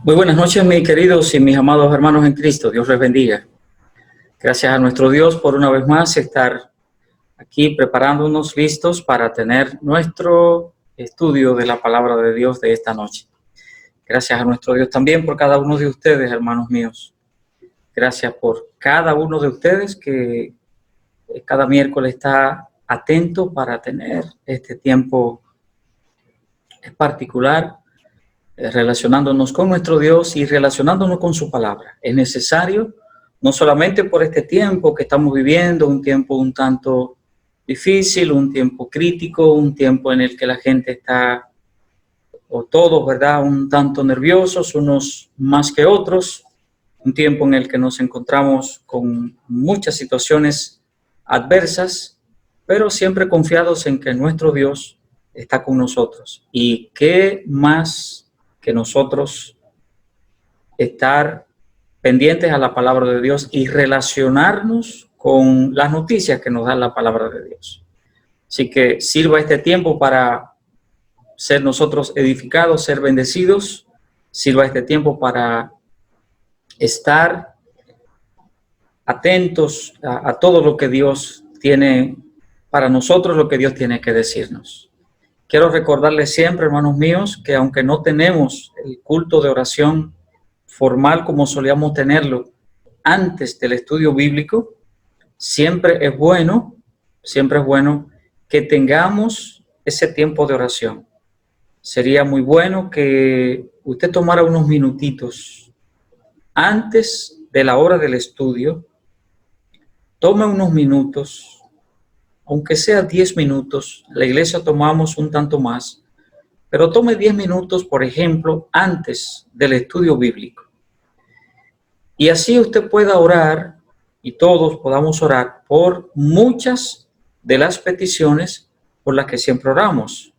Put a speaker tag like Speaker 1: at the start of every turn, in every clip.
Speaker 1: Muy buenas noches, mis queridos y mis amados hermanos en Cristo. Dios les bendiga. Gracias a nuestro Dios por una vez más estar aquí preparándonos listos para tener nuestro estudio de la palabra de Dios de esta noche. Gracias a nuestro Dios también por cada uno de ustedes, hermanos míos. Gracias por cada uno de ustedes que cada miércoles está atento para tener este tiempo particular relacionándonos con nuestro Dios y relacionándonos con su palabra. Es necesario, no solamente por este tiempo que estamos viviendo, un tiempo un tanto difícil, un tiempo crítico, un tiempo en el que la gente está, o todos, ¿verdad?, un tanto nerviosos, unos más que otros, un tiempo en el que nos encontramos con muchas situaciones adversas, pero siempre confiados en que nuestro Dios está con nosotros. Y qué más que nosotros estar pendientes a la palabra de Dios y relacionarnos con las noticias que nos da la palabra de Dios. Así que sirva este tiempo para ser nosotros edificados, ser bendecidos. Sirva este tiempo para estar atentos a todo lo que Dios tiene para nosotros, lo que Dios tiene que decirnos. Quiero recordarles siempre, hermanos míos, que aunque no tenemos el culto de oración formal como solíamos tenerlo antes del estudio bíblico, siempre es bueno que tengamos ese tiempo de oración. Sería muy bueno que usted tomara unos minutitos antes de la hora del estudio, tome unos minutos, aunque sea 10 minutos, la iglesia tomamos un tanto más, pero tome 10 minutos, por ejemplo, antes del estudio bíblico. Y así usted pueda orar, y todos podamos orar por muchas de las peticiones por las que siempre oramos,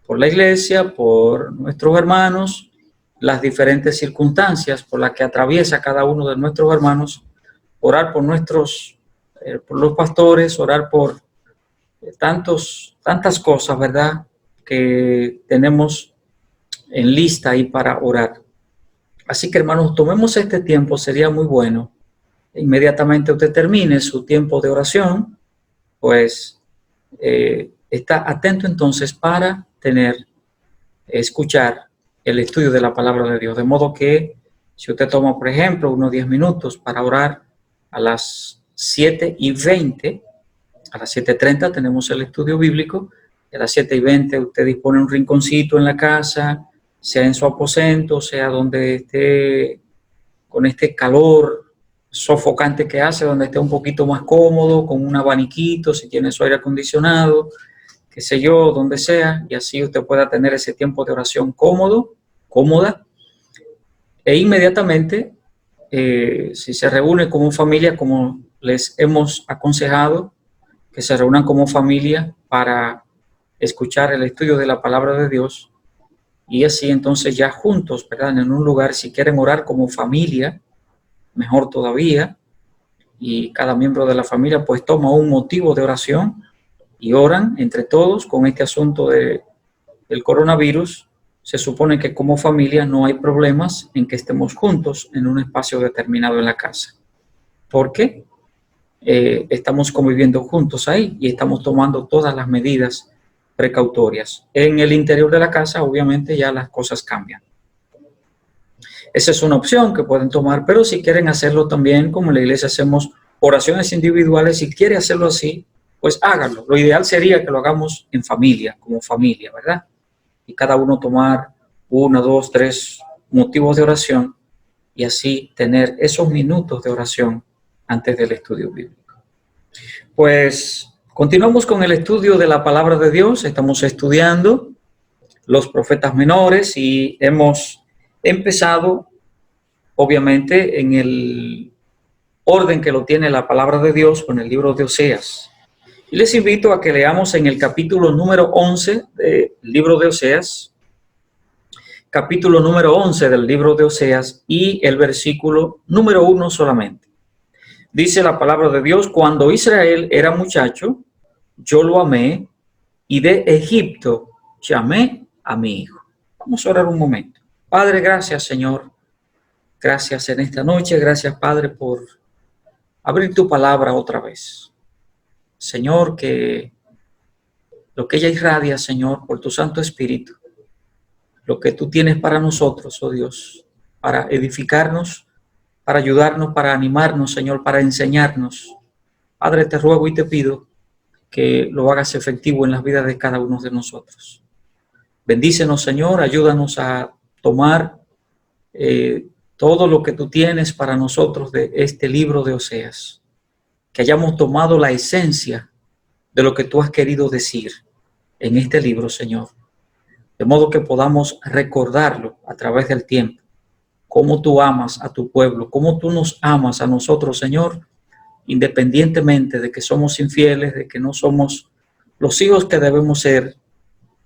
Speaker 1: por la iglesia, por nuestros hermanos, las diferentes circunstancias por las que atraviesa cada uno de nuestros hermanos, orar por por los pastores, orar por tantas cosas, ¿verdad?, que tenemos en lista ahí para orar. Así que, hermanos, tomemos este tiempo, sería muy bueno. Inmediatamente usted termine su tiempo de oración, pues está atento entonces para escuchar el estudio de la palabra de Dios. De modo que si usted toma, por ejemplo, unos 10 minutos para orar a las 7:20, a las 7:30 tenemos el estudio bíblico, a las 7:20 usted dispone un rinconcito en la casa, sea en su aposento, sea donde esté con este calor sofocante que hace, donde esté un poquito más cómodo, con un abaniquito, si tiene su aire acondicionado, qué sé yo, donde sea, y así usted pueda tener ese tiempo de oración cómoda, e inmediatamente, si se reúne como familia, como les hemos aconsejado, que se reúnan como familia para escuchar el estudio de la palabra de Dios, y así entonces ya juntos, ¿verdad?, en un lugar, si quieren orar como familia, mejor todavía, y cada miembro de la familia pues toma un motivo de oración y oran entre todos con este asunto del coronavirus. Se supone que como familia no hay problemas en que estemos juntos en un espacio determinado en la casa. ¿Por qué? Estamos conviviendo juntos ahí y estamos tomando todas las medidas precautorias. En el interior de la casa, obviamente, ya las cosas cambian. Esa es una opción que pueden tomar, pero si quieren hacerlo también, como en la iglesia hacemos oraciones individuales, si quiere hacerlo así, pues háganlo. Lo ideal sería que lo hagamos en familia, como familia, ¿verdad? Y cada uno tomar 1, 2, 3 motivos de oración y así tener esos minutos de oración antes del estudio bíblico. Pues continuamos con el estudio de la palabra de Dios. Estamos estudiando los profetas menores y hemos empezado, obviamente, en el orden que lo tiene la palabra de Dios con el libro de Oseas. Y les invito a que leamos en el capítulo número 11 del libro de Oseas, capítulo número 11 del libro de Oseas y el versículo número 1 solamente. Dice la palabra de Dios: cuando Israel era muchacho, yo lo amé, y de Egipto llamé a mi hijo. Vamos a orar un momento. Padre, gracias, Señor, Gracias en esta noche, gracias Padre por abrir tu palabra otra vez. Señor, que lo que ella irradia, Señor, por tu Santo Espíritu, lo que tú tienes para nosotros, oh Dios, para edificarnos, para ayudarnos, para animarnos, Señor, para enseñarnos. Padre, te ruego y te pido que lo hagas efectivo en las vidas de cada uno de nosotros. Bendícenos, Señor, ayúdanos a tomar todo lo que tú tienes para nosotros de este libro de Oseas, que hayamos tomado la esencia de lo que tú has querido decir en este libro, Señor, de modo que podamos recordarlo a través del tiempo, cómo tú amas a tu pueblo, cómo tú nos amas a nosotros, Señor, independientemente de que somos infieles, de que no somos los hijos que debemos ser,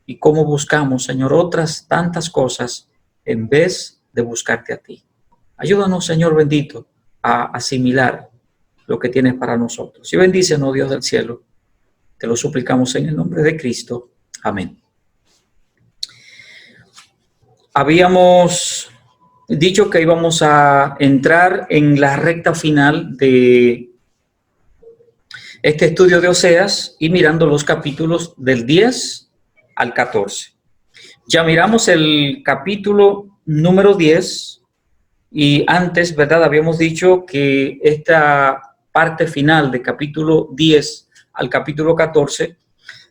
Speaker 1: y cómo buscamos, Señor, otras tantas cosas en vez de buscarte a ti. Ayúdanos, Señor bendito, a asimilar lo que tienes para nosotros. Y bendícenos, Dios del cielo. Te lo suplicamos en el nombre de Cristo. Amén. Habíamos dicho que íbamos a entrar en la recta final de este estudio de Oseas y mirando los capítulos del 10 al 14. Ya miramos el capítulo número 10 y antes, ¿verdad? Habíamos dicho que esta parte final de capítulo 10 al capítulo 14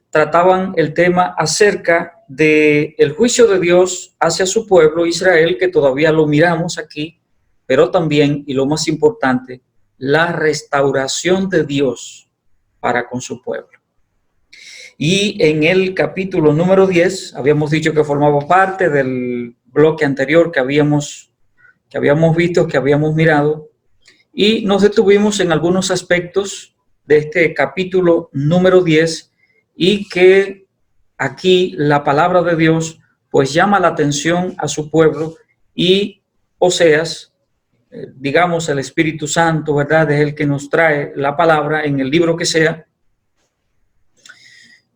Speaker 1: trataban el tema acerca del juicio de Dios hacia su pueblo Israel, que todavía lo miramos aquí, pero también, y lo más importante, la restauración de Dios para con su pueblo. Y en el capítulo número 10, habíamos dicho que formaba parte del bloque anterior que habíamos visto, que habíamos mirado, y nos detuvimos en algunos aspectos de este capítulo número 10 y que aquí la palabra de Dios pues llama la atención a su pueblo y Oseas, digamos el Espíritu Santo, ¿verdad? Es el que nos trae la palabra en el libro que sea.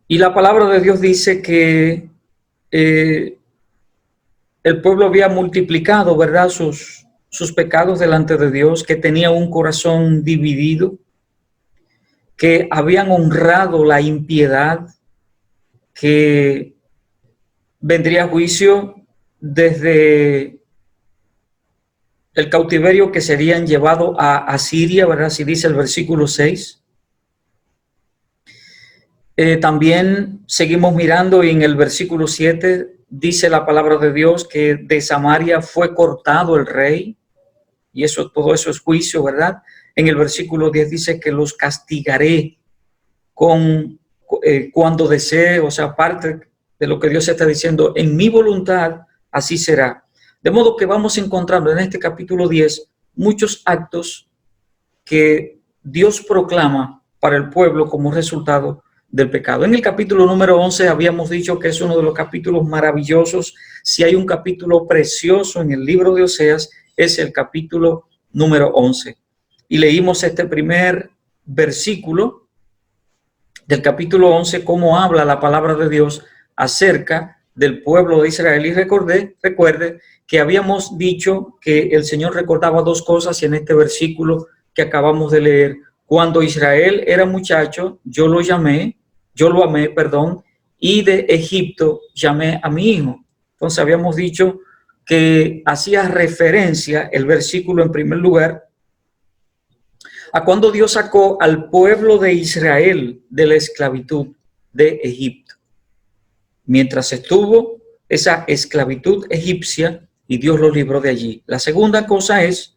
Speaker 1: Y la palabra de Dios dice que el pueblo había multiplicado, ¿verdad? Sus pecados delante de Dios, que tenía un corazón dividido, que habían honrado la impiedad, que vendría juicio desde el cautiverio que serían llevados a Asiria, ¿verdad? Así dice el versículo 6. También seguimos mirando y en el versículo 7 dice la palabra de Dios que de Samaria fue cortado el rey, y todo eso es juicio, ¿verdad? En el versículo 10 dice que los castigaré cuando desee, o sea, parte de lo que Dios está diciendo, en mi voluntad así será. De modo que vamos encontrando en este capítulo 10 muchos actos que Dios proclama para el pueblo como resultado del pecado. En el capítulo número 11 habíamos dicho que es uno de los capítulos maravillosos. Si hay un capítulo precioso en el libro de Oseas, es el capítulo número 11. Y leímos este primer versículo del capítulo 11, cómo habla la palabra de Dios acerca del pueblo de Israel. Y recuerde que habíamos dicho que el Señor recordaba dos cosas en este versículo que acabamos de leer. Cuando Israel era muchacho, yo lo amé, y de Egipto llamé a mi hijo. Entonces habíamos dicho que hacía referencia el versículo en primer lugar a cuando Dios sacó al pueblo de Israel de la esclavitud de Egipto. Mientras estuvo esa esclavitud egipcia y Dios los libró de allí. La segunda cosa es,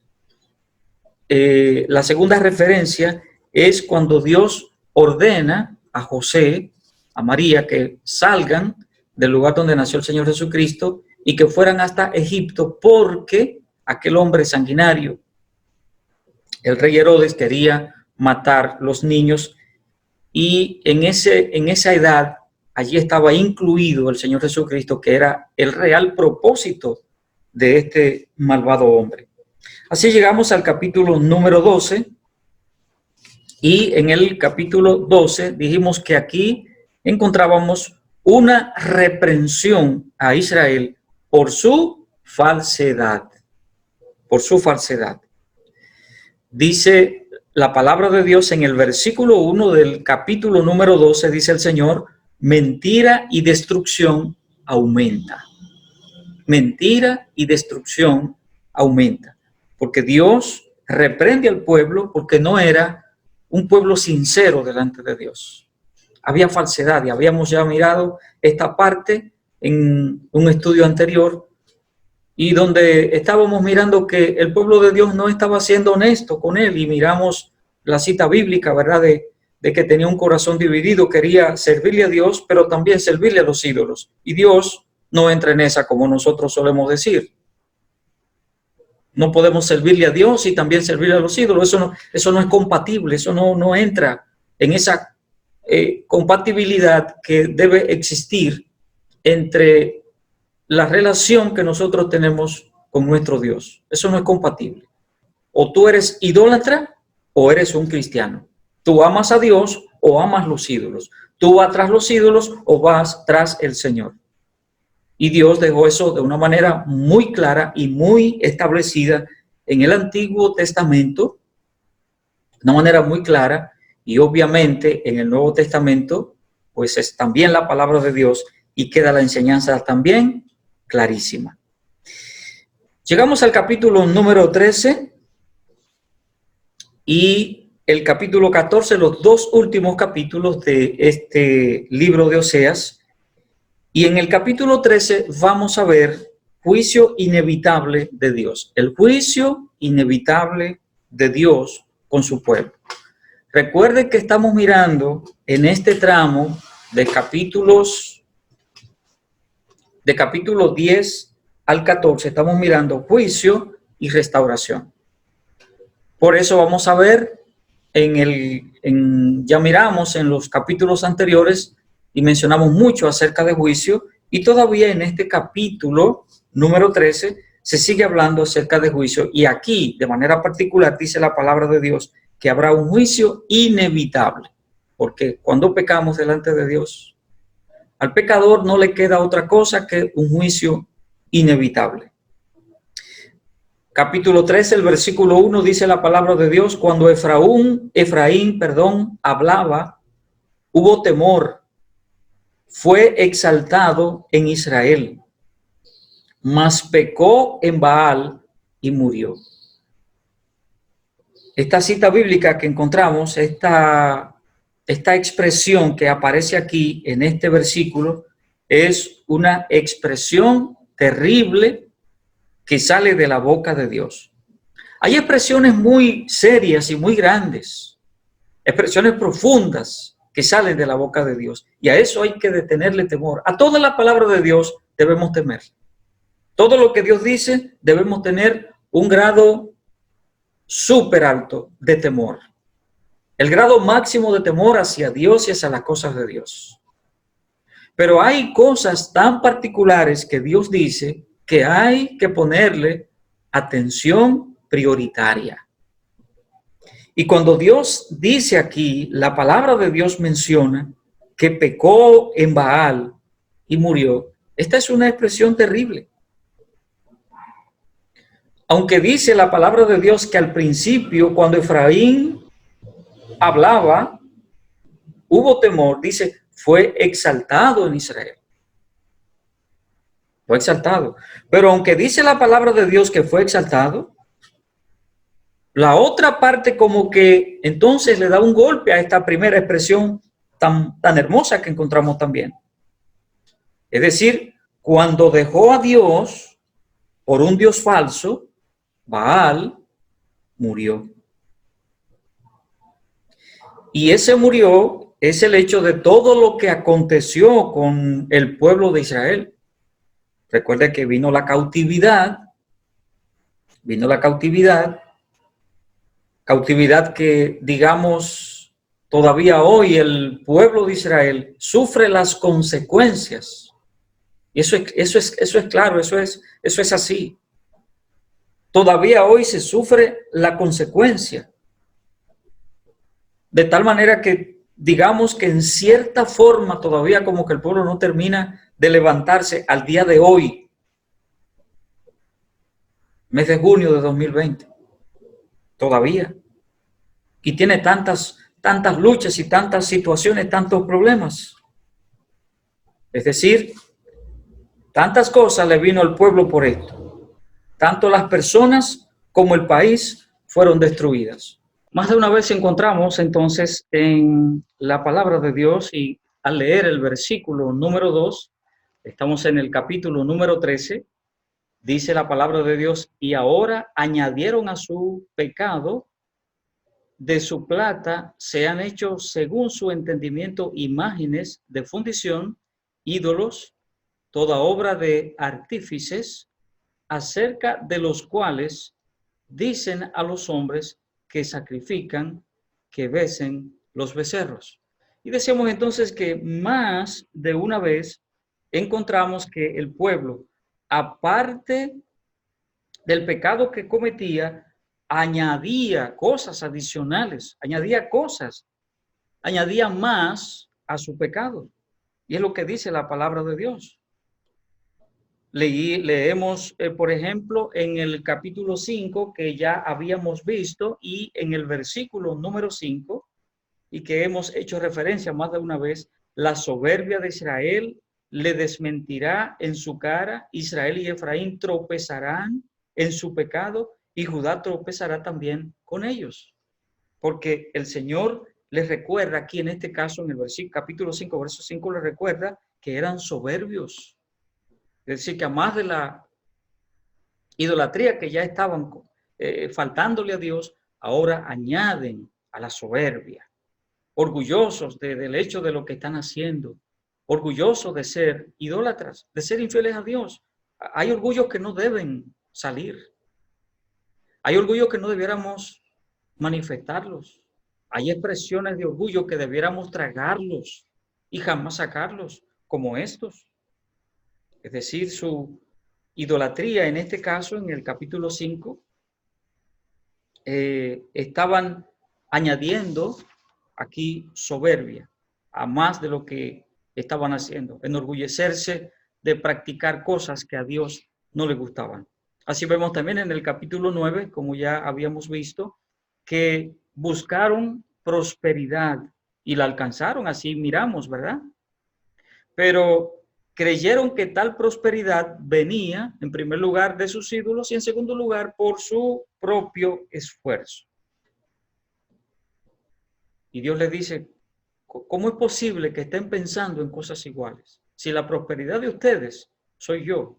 Speaker 1: la segunda referencia es cuando Dios ordena a José, a María, que salgan del lugar donde nació el Señor Jesucristo y que fueran hasta Egipto porque aquel hombre sanguinario, el rey Herodes, quería matar los niños y en esa edad allí estaba incluido el Señor Jesucristo, que era el real propósito de este malvado hombre. Así llegamos al capítulo número 12 y en el capítulo 12 dijimos que aquí encontrábamos una reprensión a Israel por su falsedad. por su falsedad. Dice la palabra de Dios en el versículo 1 del capítulo número 12, dice el Señor: mentira y destrucción aumenta. Mentira y destrucción aumenta. Porque Dios reprende al pueblo porque no era un pueblo sincero delante de Dios. Había falsedad, y habíamos ya mirado esta parte en un estudio anterior, y donde estábamos mirando que el pueblo de Dios no estaba siendo honesto con él, y miramos la cita bíblica, ¿verdad?, de que tenía un corazón dividido, quería servirle a Dios, pero también servirle a los ídolos. Y Dios no entra en esa, como nosotros solemos decir. No podemos servirle a Dios y también servirle a los ídolos. Eso no es compatible, eso no entra en esa compatibilidad que debe existir entre la relación que nosotros tenemos con nuestro Dios. Eso no es compatible. O tú eres idólatra o eres un cristiano. Tú amas a Dios o amas los ídolos. Tú vas tras los ídolos o vas tras el Señor. Y Dios dejó eso de una manera muy clara y muy establecida en el Antiguo Testamento, de una manera muy clara, y obviamente en el Nuevo Testamento, pues es también la palabra de Dios y queda la enseñanza también clarísima. Llegamos al capítulo número 13 y el capítulo 14, los dos últimos capítulos de este libro de Oseas. Y en el capítulo 13 vamos a ver juicio inevitable de Dios. El juicio inevitable de Dios con su pueblo. Recuerden que estamos mirando en este tramo de capítulo 10 al 14, estamos mirando juicio y restauración. Por eso vamos a ver ya miramos en los capítulos anteriores y mencionamos mucho acerca de juicio, y todavía en este capítulo número 13 se sigue hablando acerca de juicio, y aquí de manera particular dice la palabra de Dios que habrá un juicio inevitable, porque cuando pecamos delante de Dios, al pecador no le queda otra cosa que un juicio inevitable. Capítulo 13, el versículo 1 dice la palabra de Dios: cuando Efraín, hablaba, hubo temor, fue exaltado en Israel, mas pecó en Baal y murió. Esta cita bíblica que encontramos, esta expresión que aparece aquí en este versículo, es una expresión terrible que sale de la boca de Dios. Hay expresiones muy serias y muy grandes, expresiones profundas que salen de la boca de Dios, y a eso hay que tenerle temor. A toda la palabra de Dios debemos temer. Todo lo que Dios dice debemos tener un grado súper alto de temor. El grado máximo de temor hacia Dios y hacia las cosas de Dios. Pero hay cosas tan particulares que Dios dice que hay que ponerle atención prioritaria. Y cuando Dios dice aquí, la palabra de Dios menciona que pecó en Baal y murió, esta es una expresión terrible. Aunque dice la palabra de Dios que al principio, cuando Efraín hablaba, hubo temor, dice, fue exaltado en Israel. Fue exaltado. Pero aunque dice la palabra de Dios que fue exaltado, la otra parte como que entonces le da un golpe a esta primera expresión tan hermosa que encontramos también. Es decir, cuando dejó a Dios por un Dios falso, Baal murió. Y ese murió es el hecho de todo lo que aconteció con el pueblo de Israel. Recuerda que vino la cautividad que, digamos, todavía hoy el pueblo de Israel sufre las consecuencias. Y eso es claro, eso es así. Todavía hoy se sufre la consecuencia. De tal manera que, digamos que en cierta forma todavía como que el pueblo no termina de levantarse al día de hoy. mes de junio de 2020, todavía. Y tiene tantas luchas y tantas situaciones, tantos problemas. Es decir, tantas cosas le vino al pueblo por esto. Tanto las personas como el país fueron destruidas. Más de una vez encontramos entonces en la palabra de Dios, y al leer el versículo número 2, estamos en el capítulo número 13, dice la palabra de Dios: y ahora añadieron a su pecado, de su plata se han hecho según su entendimiento imágenes de fundición, ídolos, toda obra de artífices, acerca de los cuales dicen a los hombres que sacrifican, que besen los becerros. Y decíamos entonces que más de una vez encontramos que el pueblo, aparte del pecado que cometía, añadía cosas adicionales, añadía más a su pecado. Y es lo que dice la palabra de Dios. Leemos, por ejemplo, en el capítulo 5, que ya habíamos visto, y en el versículo número 5, y que hemos hecho referencia más de una vez: la soberbia de Israel le desmentirá en su cara, Israel y Efraín tropezarán en su pecado, y Judá tropezará también con ellos. Porque el Señor les recuerda aquí, en este caso, en el capítulo 5, verso 5, les recuerda que eran soberbios. Es decir, que a más de la idolatría que ya estaban faltándole a Dios, ahora añaden a la soberbia, orgullosos del hecho de lo que están haciendo, orgullosos de ser idólatras, de ser infieles a Dios. Hay orgullos que no deben salir. Hay orgullos que no debiéramos manifestarlos. Hay expresiones de orgullo que debiéramos tragarlos y jamás sacarlos, como estos. Es decir, su idolatría, en este caso, en el capítulo 5, estaban añadiendo aquí soberbia, a más de lo que estaban haciendo, enorgullecerse de practicar cosas que a Dios no le gustaban. Así vemos también en el capítulo 9, como ya habíamos visto, que buscaron prosperidad y la alcanzaron, así miramos, ¿verdad? Pero creyeron que tal prosperidad venía, en primer lugar, de sus ídolos, y en segundo lugar, por su propio esfuerzo. Y Dios les dice: ¿cómo es posible que estén pensando en cosas iguales? Si la prosperidad de ustedes soy yo.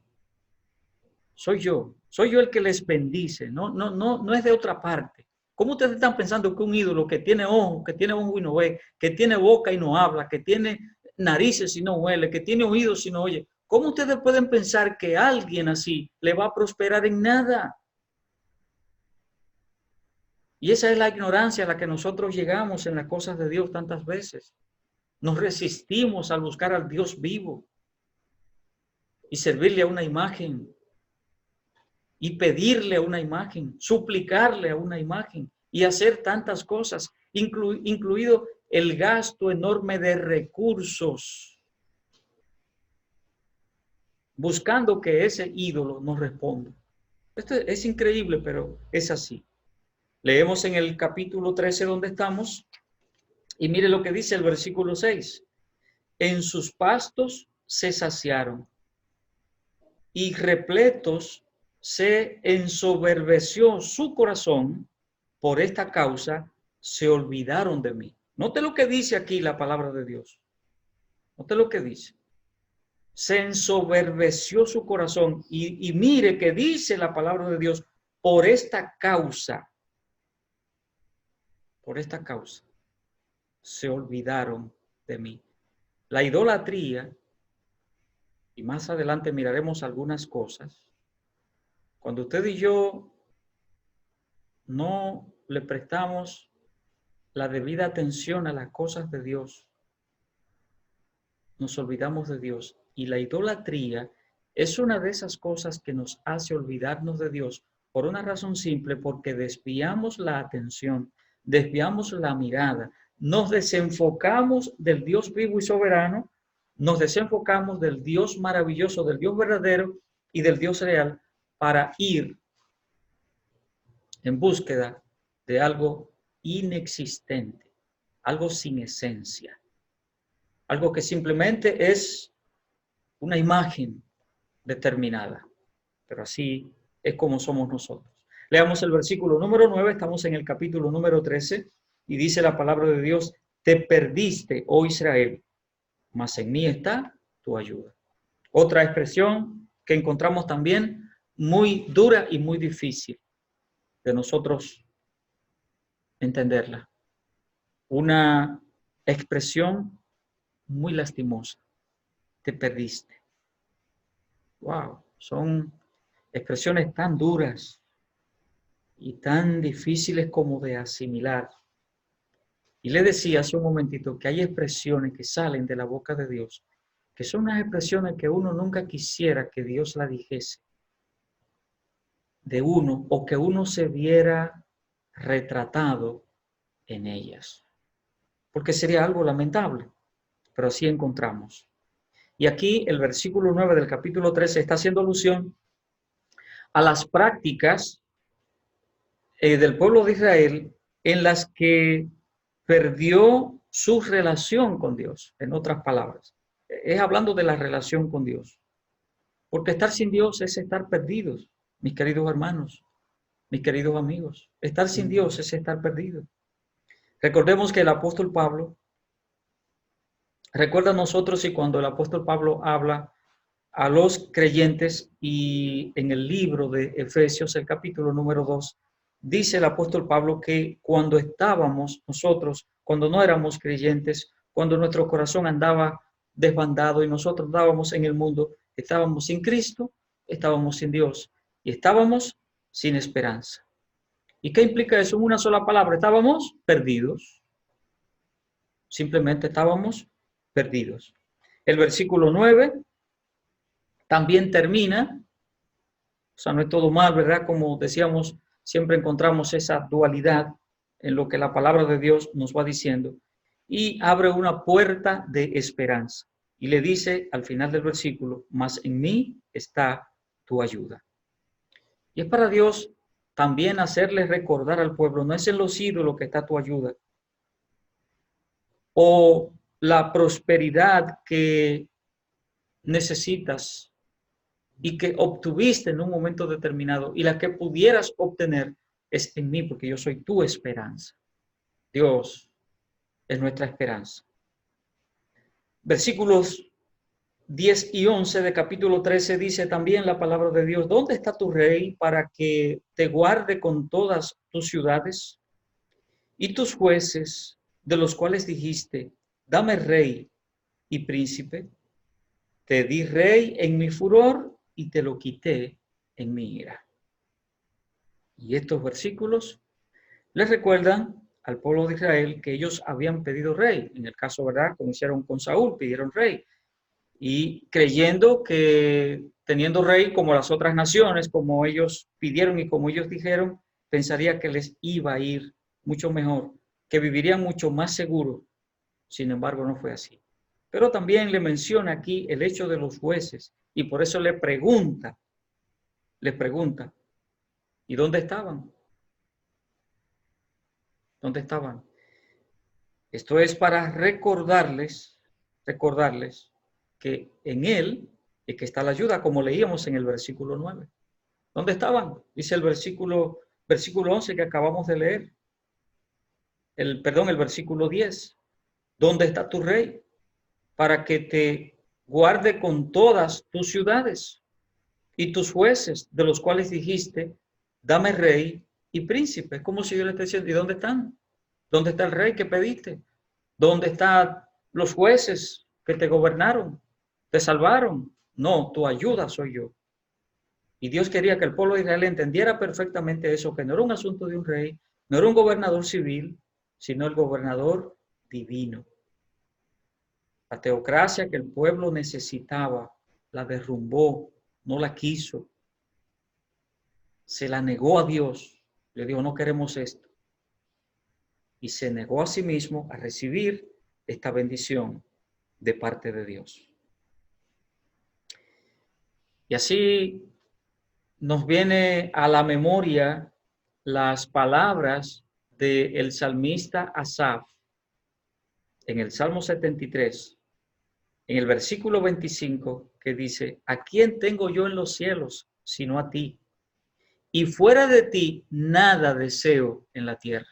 Speaker 1: Soy yo el que les bendice, no es de otra parte. ¿Cómo ustedes están pensando que un ídolo que tiene ojo y no ve, que tiene boca y no habla, que tiene narices y no huele, que tiene oídos y no oye? ¿Cómo ustedes pueden pensar que alguien así le va a prosperar en nada? Y esa es la ignorancia a la que nosotros llegamos en las cosas de Dios tantas veces. Nos resistimos al buscar al Dios vivo y servirle a una imagen, y pedirle a una imagen, suplicarle a una imagen, y hacer tantas cosas, incluido el gasto enorme de recursos, buscando que ese ídolo nos responda. Esto es increíble, pero es así. Leemos en el capítulo 13 donde estamos, y mire lo que dice el versículo 6. En sus pastos se saciaron, y repletos se ensoberbeció su corazón, por esta causa se olvidaron de mí. Note lo que dice aquí la palabra de Dios. Note lo que dice. Se ensoberbeció su corazón, y mire que dice la palabra de Dios: por esta causa se olvidaron de mí. La idolatría, y más adelante miraremos algunas cosas, cuando usted y yo no le prestamos la debida atención a las cosas de Dios, nos olvidamos de Dios. Y la idolatría es una de esas cosas que nos hace olvidarnos de Dios, por una razón simple: porque desviamos la atención, desviamos la mirada, nos desenfocamos del Dios vivo y soberano, nos desenfocamos del Dios maravilloso, del Dios verdadero y del Dios real, para ir en búsqueda de algo inexistente, algo sin esencia, algo que simplemente es una imagen determinada, pero así es como somos nosotros. Leamos el versículo número 9, estamos en el capítulo número 13, y dice la palabra de Dios: te perdiste, oh Israel, mas en mí está tu ayuda. Otra expresión que encontramos también muy dura y muy difícil de nosotros entenderla. Una expresión muy lastimosa: te perdiste. Wow, son expresiones tan duras y tan difíciles como de asimilar. Y le decía hace un momentito que hay expresiones que salen de la boca de Dios, que son unas expresiones que uno nunca quisiera que Dios la dijese de uno, o que uno se viera retratado en ellas, porque sería algo lamentable, pero así encontramos. Y aquí el versículo 9 del capítulo 13 está haciendo alusión a las prácticas del pueblo de Israel en las que perdió su relación con Dios, en otras palabras. Es hablando de la relación con Dios. Porque estar sin Dios es estar perdidos, mis queridos hermanos, mis queridos amigos. Estar sin Dios es estar perdidos. Recordemos que el apóstol Pablo, recuerda a nosotros, y cuando el apóstol Pablo habla a los creyentes, y en el libro de Efesios, el capítulo número 2, dice el apóstol Pablo que cuando estábamos nosotros, cuando no éramos creyentes, cuando nuestro corazón andaba desbandado y nosotros estábamos en el mundo, estábamos sin Cristo, estábamos sin Dios y estábamos sin esperanza. ¿Y qué implica eso? En una sola palabra: estábamos perdidos. Simplemente estábamos perdidos. El versículo 9 también termina, o sea, no es todo mal, ¿verdad? Como decíamos, siempre encontramos esa dualidad en lo que la palabra de Dios nos va diciendo, y abre una puerta de esperanza. Y le dice al final del versículo: mas en mí está tu ayuda. Y es para Dios también hacerle recordar al pueblo: no es en los ídolos que está tu ayuda, o la prosperidad que necesitas y que obtuviste en un momento determinado, y la que pudieras obtener es en mí, porque yo soy tu esperanza. Dios es nuestra esperanza. Versículos 10 y 11 de capítulo 13 dice también la palabra de Dios: ¿dónde está tu rey para que te guarde con todas tus ciudades? Y tus jueces, de los cuales dijiste: dame rey y príncipe. Te di rey en mi furor y te lo quité en mi ira. Y estos versículos les recuerdan al pueblo de Israel que ellos habían pedido rey. En el caso, ¿verdad?, como hicieron con Saúl, pidieron rey. Y creyendo que teniendo rey como las otras naciones, como ellos pidieron y como ellos dijeron, pensaría que les iba a ir mucho mejor, que vivirían mucho más seguro. Sin embargo, no fue así. Pero también le menciona aquí el hecho de los jueces, y por eso le pregunta, ¿y dónde estaban? ¿Dónde estaban? Esto es para recordarles que en Él es que está la ayuda, como leíamos en el versículo 9. ¿Dónde estaban? Dice el versículo 11 que acabamos de leer. El versículo 10. ¿Dónde está tu rey? Para que te guarde con todas tus ciudades, y tus jueces, de los cuales dijiste: dame rey y príncipe. Es como si yo le esté diciendo: ¿y dónde están? ¿Dónde está el rey que pediste? ¿Dónde están los jueces que te gobernaron? ¿Te salvaron? No, tu ayuda soy yo. Y Dios quería que el pueblo de Israel entendiera perfectamente eso, que no era un asunto de un rey, no era un gobernador civil, sino el gobernador divino. La teocracia que el pueblo necesitaba, la derrumbó, no la quiso. Se la negó a Dios. Le dijo: no queremos esto. Y se negó a sí mismo a recibir esta bendición de parte de Dios. Y así nos viene a la memoria las palabras del salmista Asaf en el Salmo 73, en el versículo 25, que dice: ¿a quién tengo yo en los cielos sino a ti? Y fuera de ti nada deseo en la tierra.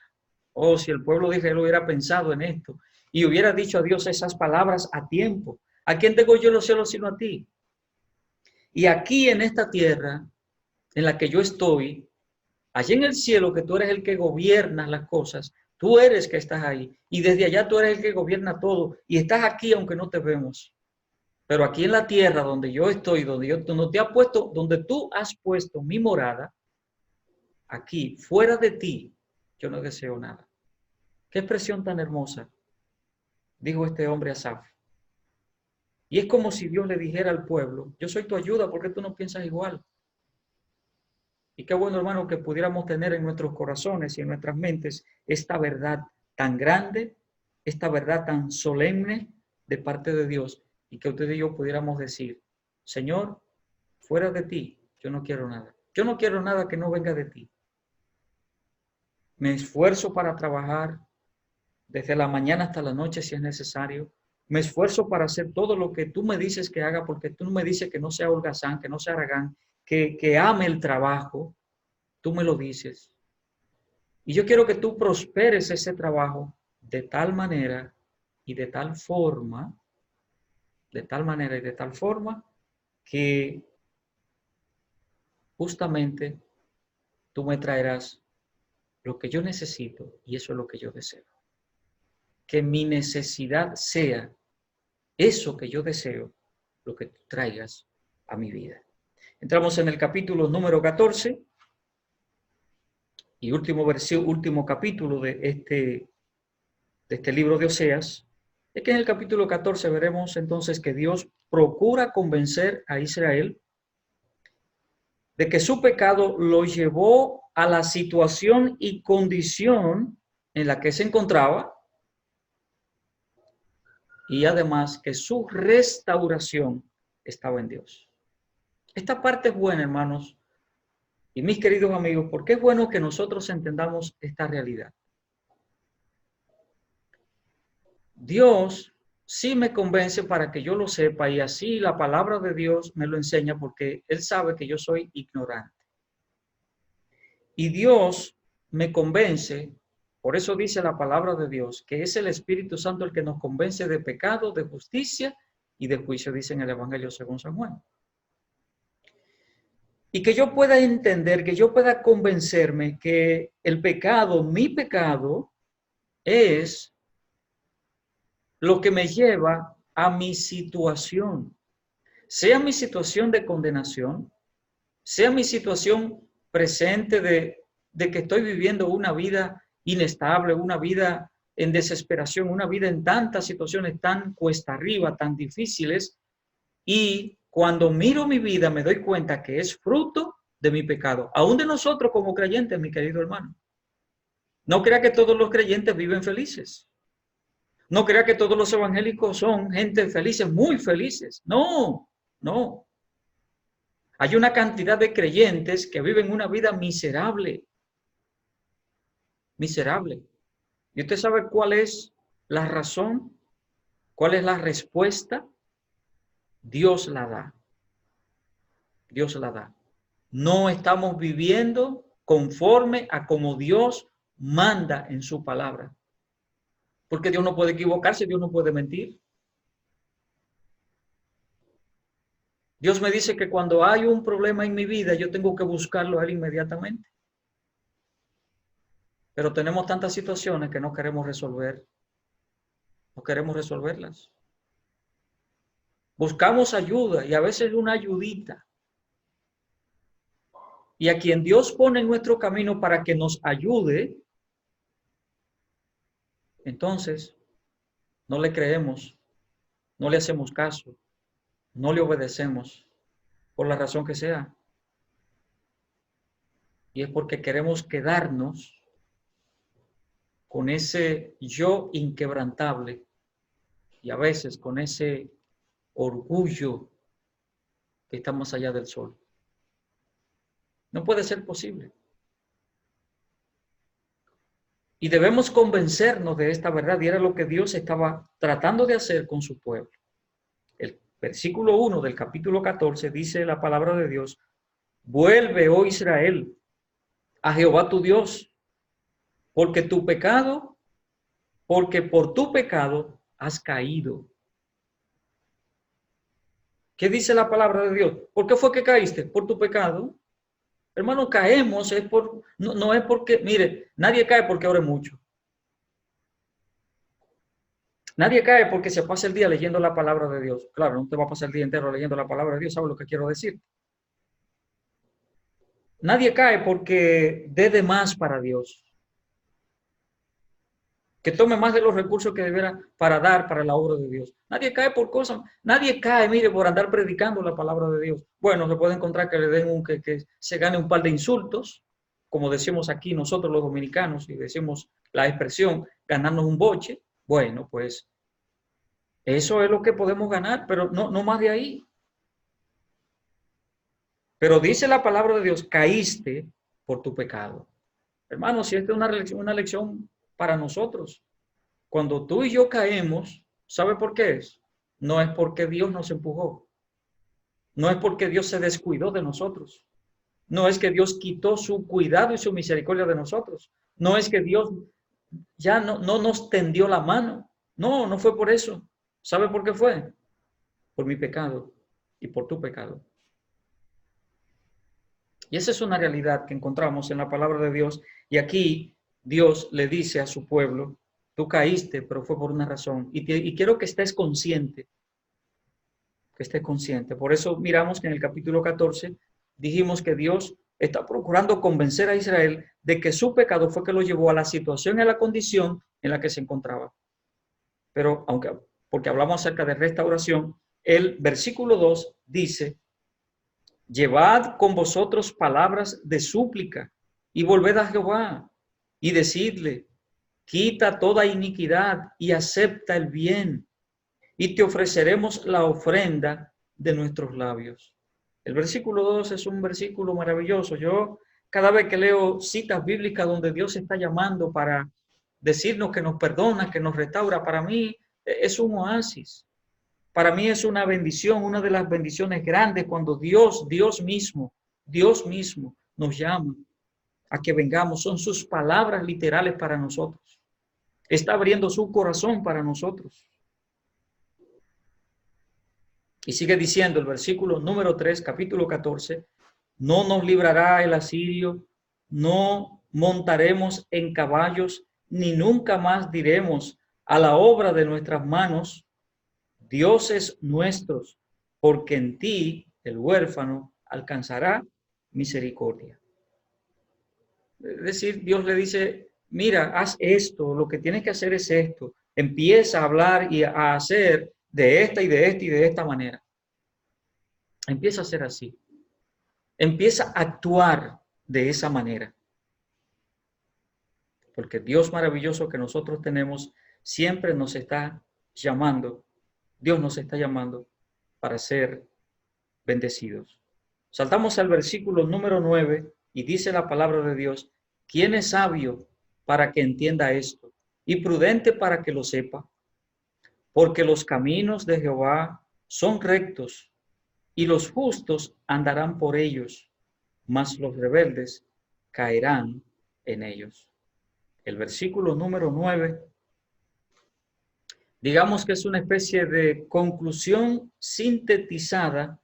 Speaker 1: Oh, si el pueblo de Israel hubiera pensado en esto y hubiera dicho a Dios esas palabras a tiempo: ¿a quién tengo yo en los cielos sino a ti? Y aquí en esta tierra en la que yo estoy, allí en el cielo, que tú eres el que gobiernas las cosas, tú eres que estás ahí, y desde allá tú eres el que gobierna todo, y estás aquí aunque no te vemos. Pero aquí en la tierra donde yo estoy, donde te ha puesto, donde tú has puesto mi morada, aquí, fuera de ti, yo no deseo nada. Qué expresión tan hermosa, dijo este hombre Asaf. Y es como si Dios le dijera al pueblo: yo soy tu ayuda, ¿por qué tú no piensas igual? Y qué bueno, hermano, que pudiéramos tener en nuestros corazones y en nuestras mentes esta verdad tan grande, esta verdad tan solemne de parte de Dios, y que usted y yo pudiéramos decir: Señor, fuera de ti, yo no quiero nada. Yo no quiero nada que no venga de ti. Me esfuerzo para trabajar desde la mañana hasta la noche si es necesario. Me esfuerzo para hacer todo lo que tú me dices que haga, porque tú me dices que no sea holgazán, que no sea haragán, que ame el trabajo. Tú me lo dices. Y yo quiero que tú prosperes ese trabajo de tal manera y de tal forma, de tal manera y de tal forma que justamente tú me traerás lo que yo necesito, y eso es lo que yo deseo. Que mi necesidad sea eso que yo deseo, lo que tú traigas a mi vida. Entramos en el capítulo número 14 y último capítulo de este libro de Oseas. Es que en el capítulo 14 veremos entonces que Dios procura convencer a Israel de que su pecado lo llevó a la situación y condición en la que se encontraba, y además que su restauración estaba en Dios. Esta parte es buena, hermanos y mis queridos amigos, porque es bueno que nosotros entendamos esta realidad. Dios sí me convence para que yo lo sepa, y así la palabra de Dios me lo enseña, porque Él sabe que yo soy ignorante. Y Dios me convence, por eso dice la palabra de Dios, que es el Espíritu Santo el que nos convence de pecado, de justicia y de juicio, dice en el Evangelio según San Juan. Y que yo pueda entender, que yo pueda convencerme que el pecado, mi pecado, es lo que me lleva a mi situación, sea mi situación de condenación, sea mi situación presente de que estoy viviendo una vida inestable, una vida en desesperación, una vida en tantas situaciones tan cuesta arriba, tan difíciles, y cuando miro mi vida me doy cuenta que es fruto de mi pecado, aún de nosotros como creyentes, mi querido hermano. No crea que todos los creyentes viven felices. No crea que todos los evangélicos son gente felices, muy felices. No, no. Hay una cantidad de creyentes que viven una vida miserable, miserable. ¿Y usted sabe cuál es la razón? ¿Cuál es la respuesta? Dios la da. Dios la da. No estamos viviendo conforme a como Dios manda en su palabra. Porque Dios no puede equivocarse, Dios no puede mentir. Dios me dice que cuando hay un problema en mi vida, yo tengo que buscarlo a Él inmediatamente. Pero tenemos tantas situaciones que no queremos resolver. No queremos resolverlas. Buscamos ayuda, y a veces una ayudita. Y a quien Dios pone en nuestro camino para que nos ayude, entonces no le creemos, no le hacemos caso, no le obedecemos, por la razón que sea. Y es porque queremos quedarnos con ese yo inquebrantable, y a veces con ese orgullo que está más allá del sol. No puede ser posible. Y debemos convencernos de esta verdad, y era lo que Dios estaba tratando de hacer con su pueblo. El versículo 1 del capítulo 14 dice la palabra de Dios: vuelve, oh Israel, a Jehová tu Dios, porque por tu pecado has caído. ¿Qué dice la palabra de Dios? ¿Por qué fue que caíste? Por tu pecado. Hermano, caemos no es porque, mire, nadie cae porque ore mucho. Nadie cae porque se pasa el día leyendo la palabra de Dios. Claro, no te va a pasar el día entero leyendo la palabra de Dios, ¿sabes lo que quiero decir? Nadie cae porque dé de más para Dios, que tome más de los recursos que debiera para dar para la obra de Dios. Nadie cae por cosas, nadie cae, mire, por andar predicando la palabra de Dios. Bueno, se puede encontrar que le den que se gane un par de insultos, como decimos aquí nosotros los dominicanos, y decimos la expresión, ganarnos un boche. Bueno, pues eso es lo que podemos ganar, pero no más de ahí. Pero dice la palabra de Dios, caíste por tu pecado. Hermanos, si esta es una lección para nosotros. Cuando tú y yo caemos, ¿sabe por qué es? No es porque Dios nos empujó. No es porque Dios se descuidó de nosotros. No es que Dios quitó su cuidado y su misericordia de nosotros. No es que Dios ya no nos tendió la mano. No, no fue por eso. ¿Sabe por qué fue? Por mi pecado y por tu pecado. Y esa es una realidad que encontramos en la palabra de Dios. Y aquí Dios le dice a su pueblo: tú caíste, pero fue por una razón. Y quiero que estés consciente. Que estés consciente. Por eso miramos que en el capítulo 14 dijimos que Dios está procurando convencer a Israel de que su pecado fue que lo llevó a la situación y a la condición en la que se encontraba. Pero porque hablamos acerca de restauración, el versículo 2 dice: llevad con vosotros palabras de súplica y volved a Jehová y decidle: quita toda iniquidad y acepta el bien, y te ofreceremos la ofrenda de nuestros labios. El versículo 2 es un versículo maravilloso. Yo cada vez que leo citas bíblicas donde Dios está llamando para decirnos que nos perdona, que nos restaura, para mí es un oasis. Para mí es una bendición, una de las bendiciones grandes cuando Dios mismo nos llama a que vengamos. Son sus palabras literales para nosotros. Está abriendo su corazón para nosotros. Y sigue diciendo el versículo número 3, capítulo 14, no nos librará el asirio, no montaremos en caballos, ni nunca más diremos a la obra de nuestras manos, dioses nuestros, porque en ti el huérfano alcanzará misericordia. Es decir, Dios le dice: mira, haz esto, lo que tienes que hacer es esto. Empieza a hablar y a hacer de esta y de esta y de esta manera. Empieza a ser así. Empieza a actuar de esa manera. Porque Dios maravilloso que nosotros tenemos siempre nos está llamando. Dios nos está llamando para ser bendecidos. Saltamos al versículo número 9 y dice la palabra de Dios: ¿quién es sabio para que entienda esto? Y prudente para que lo sepa. Porque los caminos de Jehová son rectos, y los justos andarán por ellos, mas los rebeldes caerán en ellos. El versículo número 9, digamos que es una especie de conclusión sintetizada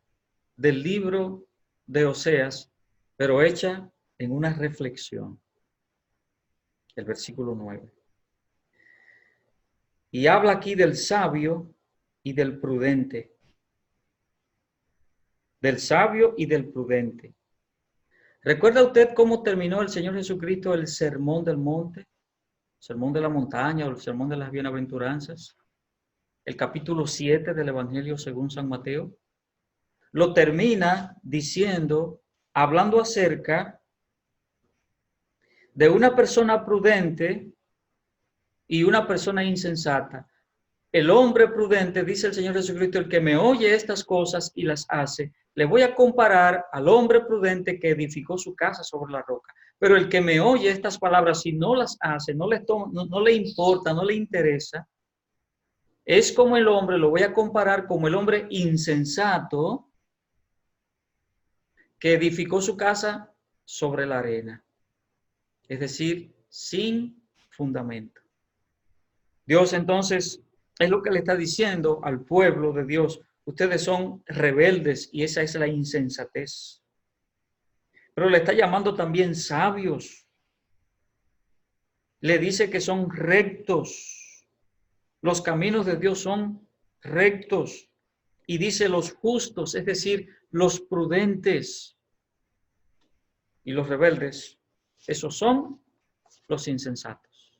Speaker 1: del libro de Oseas, pero hecha en una reflexión. El versículo 9. Y habla aquí del sabio y del prudente. Del sabio y del prudente. ¿Recuerda usted cómo terminó el Señor Jesucristo el sermón del monte? Sermón de la montaña o el sermón de las bienaventuranzas. El capítulo 7 del Evangelio según San Mateo. Lo termina diciendo, hablando acerca de una persona prudente y una persona insensata. El hombre prudente, dice el Señor Jesucristo, el que me oye estas cosas y las hace, le voy a comparar al hombre prudente que edificó su casa sobre la roca. Pero el que me oye estas palabras, si no las hace, no le toma, no le importa, no le interesa, es como el hombre, lo voy a comparar como el hombre insensato que edificó su casa sobre la arena, es decir, sin fundamento. Dios entonces es lo que le está diciendo al pueblo de Dios: ustedes son rebeldes y esa es la insensatez. Pero le está llamando también sabios. Le dice que son rectos. Los caminos de Dios son rectos. Y dice los justos, es decir, los prudentes. Y los rebeldes, esos son los insensatos.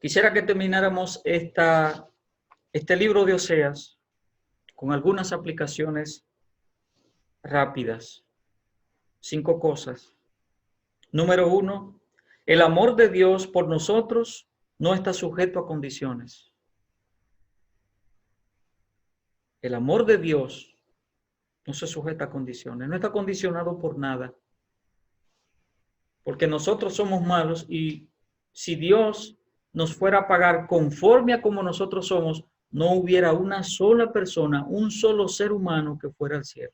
Speaker 1: Quisiera que termináramos este libro de Oseas con algunas aplicaciones rápidas. 5 cosas. Número 1, el amor de Dios por nosotros no está sujeto a condiciones. El amor de Dios no se sujeta a condiciones, no está condicionado por nada. Porque nosotros somos malos y si Dios nos fuera a pagar conforme a como nosotros somos, no hubiera una sola persona, un solo ser humano que fuera al cielo.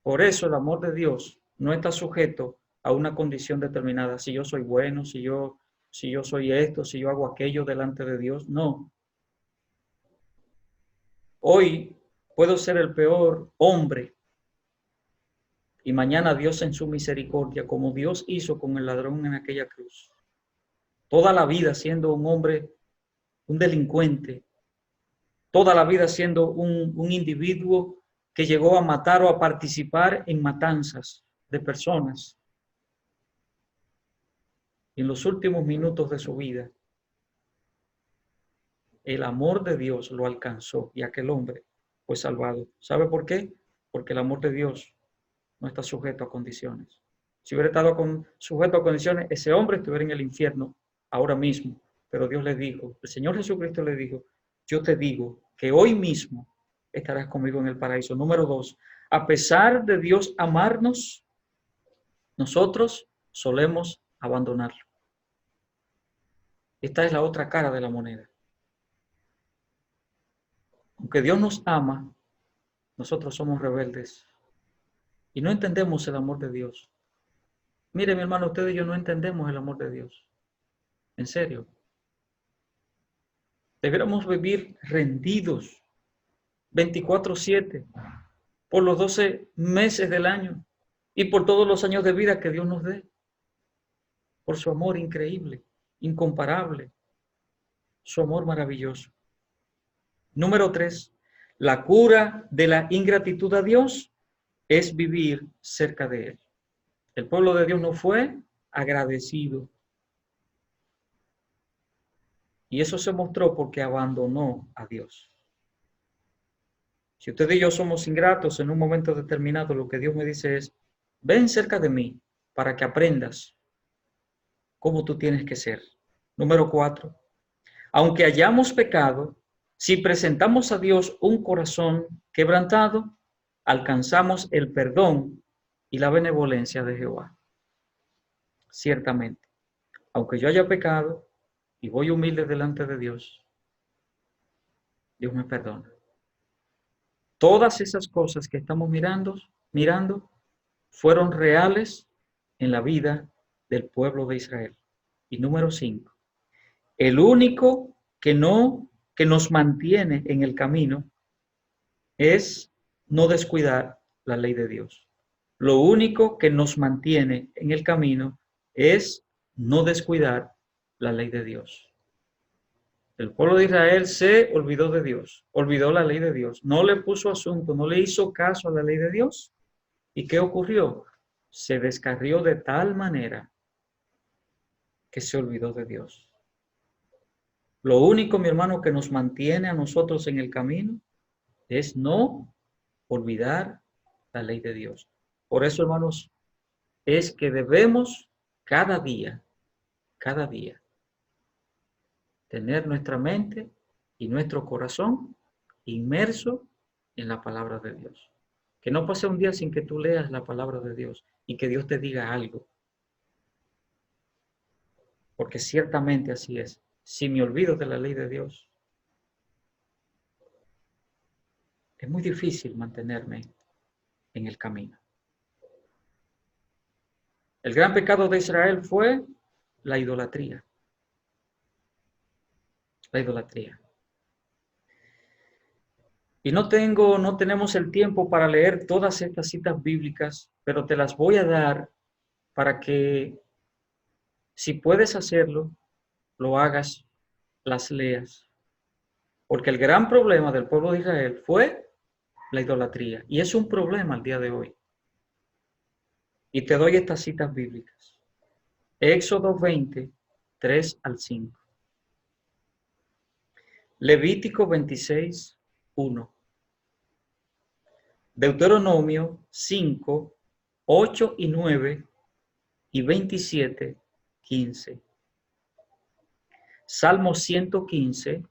Speaker 1: Por eso el amor de Dios no está sujeto a una condición determinada. Si yo soy bueno, si yo soy esto, si yo hago aquello delante de Dios, no. Hoy puedo ser el peor hombre y mañana Dios en su misericordia, como Dios hizo con el ladrón en aquella cruz. Toda la vida siendo un hombre, un delincuente, toda la vida siendo un individuo que llegó a matar o a participar en matanzas de personas. Y en los últimos minutos de su vida, el amor de Dios lo alcanzó y aquel hombre fue salvado. ¿Sabe por qué? Porque el amor de Dios no está sujeto a condiciones. Si hubiera estado sujeto a condiciones, ese hombre estuviera en el infierno ahora mismo. Pero Dios le dijo, el Señor Jesucristo le dijo: yo te digo que hoy mismo estarás conmigo en el paraíso. Número 2, a pesar de Dios amarnos, nosotros solemos abandonarlo. Esta es la otra cara de la moneda. Aunque Dios nos ama, nosotros somos rebeldes y no entendemos el amor de Dios. Mire, mi hermano, usted y yo no entendemos el amor de Dios. En serio. Deberíamos vivir rendidos 24/7 por los 12 meses del año y por todos los años de vida que Dios nos dé. Por su amor increíble, incomparable, su amor maravilloso. Número 3, la cura de la ingratitud a Dios es vivir cerca de Él. El pueblo de Dios no fue agradecido. Y eso se mostró porque abandonó a Dios. Si usted y yo somos ingratos en un momento determinado, lo que Dios me dice es: ven cerca de mí para que aprendas cómo tú tienes que ser. Número 4, aunque hayamos pecado, si presentamos a Dios un corazón quebrantado, alcanzamos el perdón y la benevolencia de Jehová. Ciertamente, aunque yo haya pecado y voy humilde delante de Dios, Dios me perdona. Todas esas cosas que estamos mirando fueron reales en la vida del pueblo de Israel. Y número 5, el único que nos mantiene en el camino es no descuidar la ley de Dios. Lo único que nos mantiene en el camino es no descuidar la ley de Dios. El pueblo de Israel se olvidó de Dios, olvidó la ley de Dios, no le puso asunto, no le hizo caso a la ley de Dios. ¿Y qué ocurrió? Se descarrió de tal manera que se olvidó de Dios. Lo único, mi hermano, que nos mantiene a nosotros en el camino es no olvidar la ley de Dios. Por eso, hermanos, es que debemos cada día, tener nuestra mente y nuestro corazón inmerso en la palabra de Dios. Que no pase un día sin que tú leas la palabra de Dios y que Dios te diga algo. Porque ciertamente así es. Si me olvido de la ley de Dios, es muy difícil mantenerme en el camino. El gran pecado de Israel fue la idolatría. La idolatría. Y no tenemos el tiempo para leer todas estas citas bíblicas, pero te las voy a dar para que, si puedes hacerlo, lo hagas, las leas. Porque el gran problema del pueblo de Israel fue la idolatría. Y es un problema al día de hoy. Y te doy estas citas bíblicas. Éxodo 20, 3 al 5. Levítico 26, 1. Deuteronomio 5, 8 y 9 y 27, 15. Salmo 115,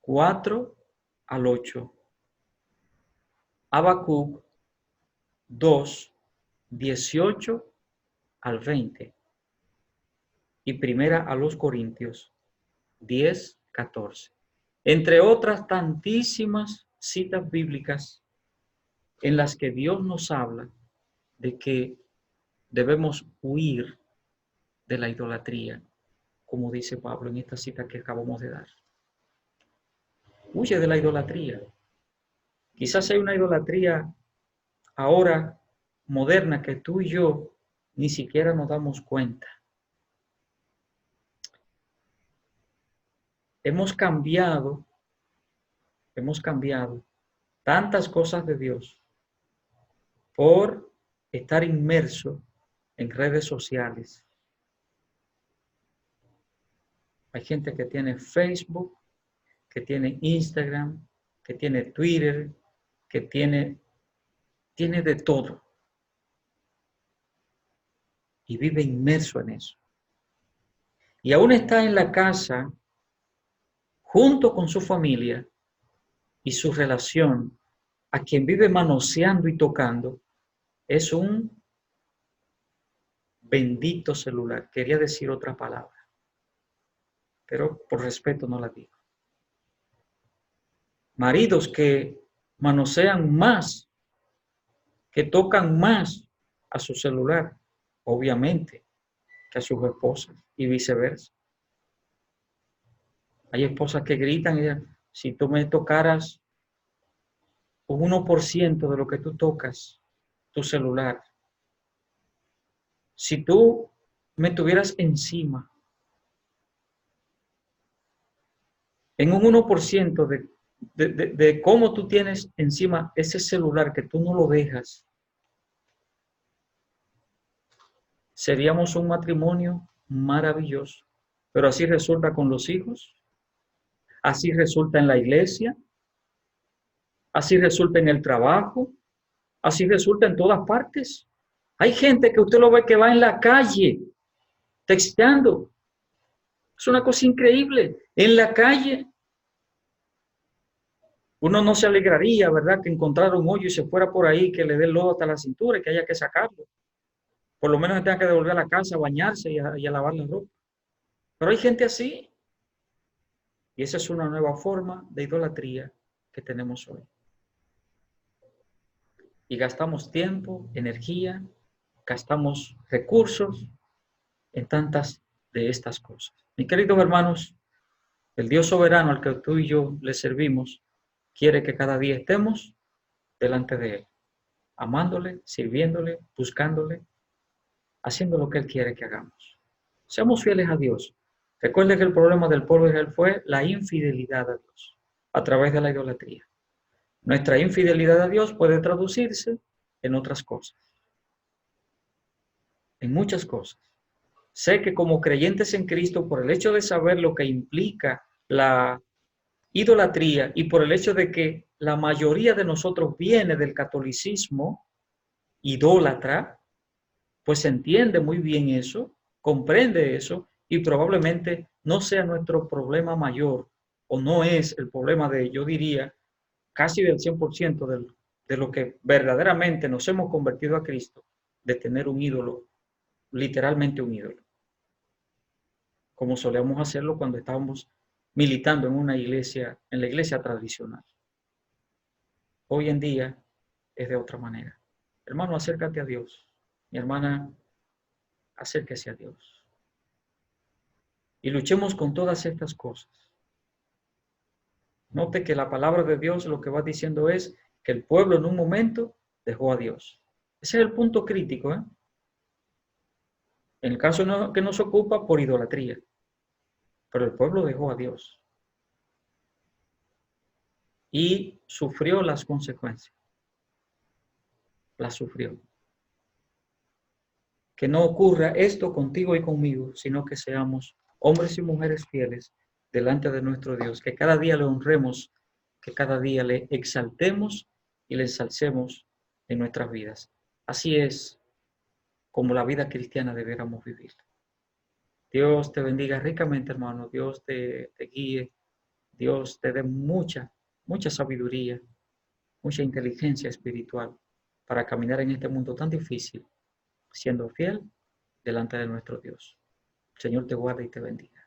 Speaker 1: 4 al 8. Habacuc 2, 18 al 20. Y primera a los Corintios 10, 14. Entre otras tantísimas citas bíblicas en las que Dios nos habla de que debemos huir de la idolatría, como dice Pablo en esta cita que acabamos de dar. Huye de la idolatría. Quizás hay una idolatría ahora moderna que tú y yo ni siquiera nos damos cuenta. Hemos cambiado tantas cosas de Dios por estar inmerso en redes sociales. Hay gente que tiene Facebook, que tiene Instagram, que tiene Twitter, que tiene de todo. Y vive inmerso en eso. Y aún está en la casa, junto con su familia y su relación, a quien vive manoseando y tocando, es un bendito celular. Quería decir otra palabra, pero por respeto no la digo. Maridos que manosean más, que tocan más a su celular, obviamente, que a sus esposas y viceversa. Hay esposas que gritan y dicen, si tú me tocaras un 1% de lo que tú tocas, tu celular, si tú me tuvieras encima, en un 1% de cómo tú tienes encima ese celular que tú no lo dejas, seríamos un matrimonio maravilloso. Pero así resulta con los hijos, así resulta en la iglesia, así resulta en el trabajo, así resulta en todas partes. Hay gente que usted lo ve que va en la calle texteando. Es una cosa increíble. En la calle uno no se alegraría, ¿verdad?, que encontrara un hoyo y se fuera por ahí, que le dé el lodo hasta la cintura y que haya que sacarlo. Por lo menos tenga que devolver a la casa, a bañarse y a lavar la ropa. Pero hay gente así. Y esa es una nueva forma de idolatría que tenemos hoy. Y gastamos tiempo, energía, gastamos recursos en tantas de estas cosas. Mis queridos hermanos, el Dios soberano al que tú y yo le servimos quiere que cada día estemos delante de Él, amándole, sirviéndole, buscándole, haciendo lo que Él quiere que hagamos. Seamos fieles a Dios. Recuerde que el problema del pueblo de Israel fue la infidelidad a Dios a través de la idolatría. Nuestra infidelidad a Dios puede traducirse en otras cosas, en muchas cosas. Sé que como creyentes en Cristo, por el hecho de saber lo que implica la idolatría y por el hecho de que la mayoría de nosotros viene del catolicismo idólatra, pues se entiende muy bien eso, comprende eso y probablemente no sea nuestro problema mayor o no es el problema de, yo diría, casi del 100% de lo que verdaderamente nos hemos convertido a Cristo, de tener un ídolo, literalmente un ídolo, como solíamos hacerlo cuando estábamos militando en una iglesia, en la iglesia tradicional. Hoy en día es de otra manera. Hermano, acércate a Dios. Mi hermana, acérquese a Dios. Y luchemos con todas estas cosas. Note que la palabra de Dios lo que va diciendo es que el pueblo en un momento dejó a Dios. Ese es el punto crítico, ¿eh? En el caso que nos ocupa, por idolatría. Pero el pueblo dejó a Dios y sufrió las consecuencias. Las sufrió. Que no ocurra esto contigo y conmigo, sino que seamos hombres y mujeres fieles delante de nuestro Dios, que cada día le honremos, que cada día le exaltemos y le ensalcemos en nuestras vidas. Así es como la vida cristiana deberíamos vivir. Dios te bendiga ricamente, hermano. Dios te guíe. Dios te dé mucha sabiduría, mucha inteligencia espiritual para caminar en este mundo tan difícil, siendo fiel delante de nuestro Dios. El Señor te guarde y te bendiga.